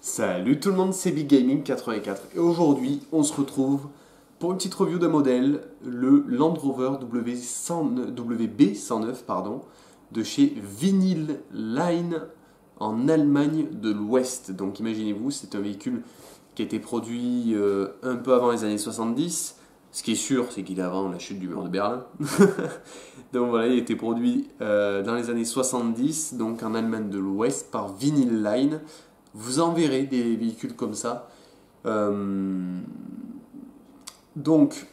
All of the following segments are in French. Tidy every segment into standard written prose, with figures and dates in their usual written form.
Salut tout le monde, c'est Big Gaming 84 et aujourd'hui on se retrouve pour une petite review d'un modèle, le Land Rover WB109 pardon, de chez Vinyl Line en Allemagne de l'Ouest. Donc imaginez-vous, c'est un véhicule qui a été produit un peu avant les années 70. Ce qui est sûr, c'est qu'il est avant la chute du mur de Berlin. Donc voilà, il a été produit dans les années 70, donc en Allemagne de l'Ouest, par Vinyl Line. Vous en verrez des véhicules comme ça. Donc,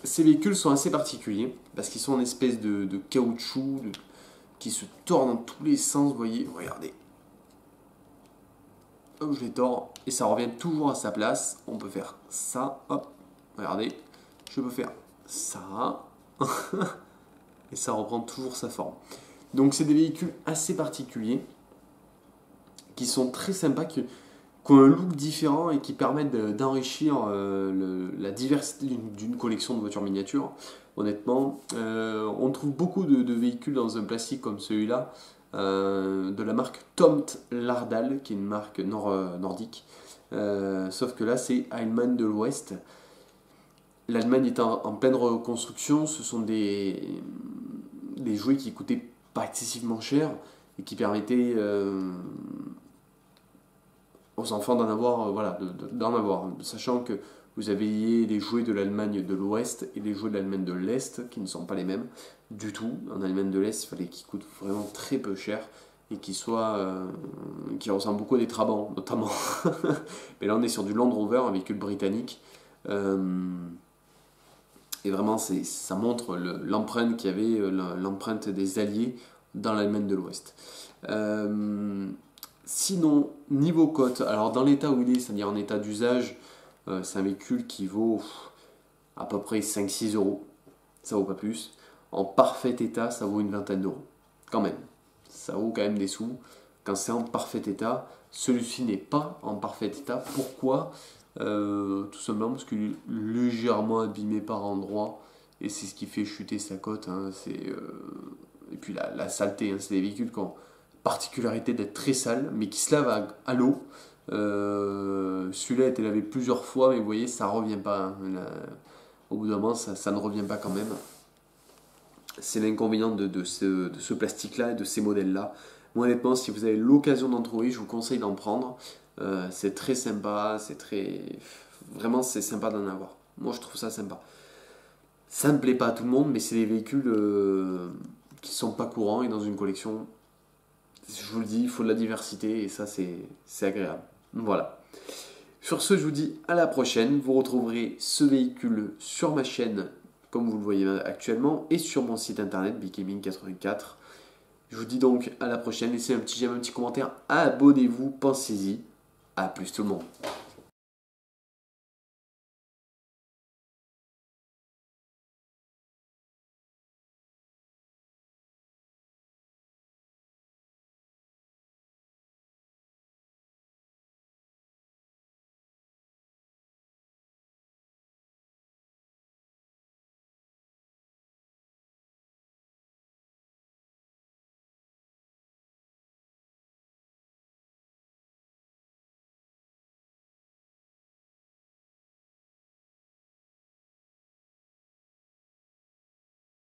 ces véhicules sont assez particuliers parce qu'ils sont en espèce de caoutchouc qui se tord dans tous les sens. Vous voyez, regardez. Hop, je les tords et ça revient toujours à sa place. On peut faire ça, hop, regardez. Je peux faire ça et ça reprend toujours sa forme. Donc, c'est des véhicules assez particuliers qui sont très sympas, qui ont un look différent et qui permettent d'enrichir la diversité d'une collection de voitures miniatures. Honnêtement, on trouve beaucoup de véhicules dans un plastique comme celui-là, de la marque Tomt Lardal, qui est une marque nordique. Sauf que là, c'est Allemagne de l'Ouest. L'Allemagne est en pleine reconstruction. Ce sont des jouets qui coûtaient pas excessivement cher et qui permettaient aux enfants d'en avoir, d'en avoir, sachant que vous avez les jouets de l'Allemagne de l'Ouest et les jouets de l'Allemagne de l'Est qui ne sont pas les mêmes du tout. En Allemagne de l'Est, il fallait qu'ils coûtent vraiment très peu cher et qui ressemblent beaucoup à des Trabants notamment. Mais là on est sur du Land Rover, un véhicule britannique. Et vraiment ça montre l'empreinte qu'il y avait, l'empreinte des Alliés dans l'Allemagne de l'Ouest. Sinon, niveau cote, alors dans l'état où il est, c'est-à-dire en état d'usage, c'est un véhicule qui vaut à peu près 5-6 euros. Ça vaut pas plus. En parfait état, ça vaut une vingtaine d'euros. Quand même. Ça vaut quand même des sous. Quand c'est en parfait état, celui-ci n'est pas en parfait état. Pourquoi ? Tout simplement parce qu'il est légèrement abîmé par endroits. Et c'est ce qui fait chuter sa cote. Hein. Et puis la saleté, hein. C'est des véhicules qui ont particularité d'être très sale, mais qui se lave à l'eau. Celui-là a été lavé plusieurs fois, mais vous voyez, ça revient pas. Hein. Au bout d'un moment, ça ne revient pas quand même. C'est l'inconvénient de ce plastique-là et de ces modèles-là. Moi, honnêtement, si vous avez l'occasion d'en trouver, je vous conseille d'en prendre. C'est très sympa, vraiment, c'est sympa d'en avoir. Moi, je trouve ça sympa. Ça ne plaît pas à tout le monde, mais c'est des véhicules qui sont pas courants et dans une collection. Je vous le dis, il faut de la diversité et ça c'est agréable. Voilà. Sur ce, je vous dis à la prochaine. Vous retrouverez ce véhicule sur ma chaîne, comme vous le voyez actuellement, et sur mon site internet BigGaming84. Je vous dis donc à la prochaine. Laissez un petit j'aime, un petit commentaire, abonnez-vous, pensez-y. A plus tout le monde.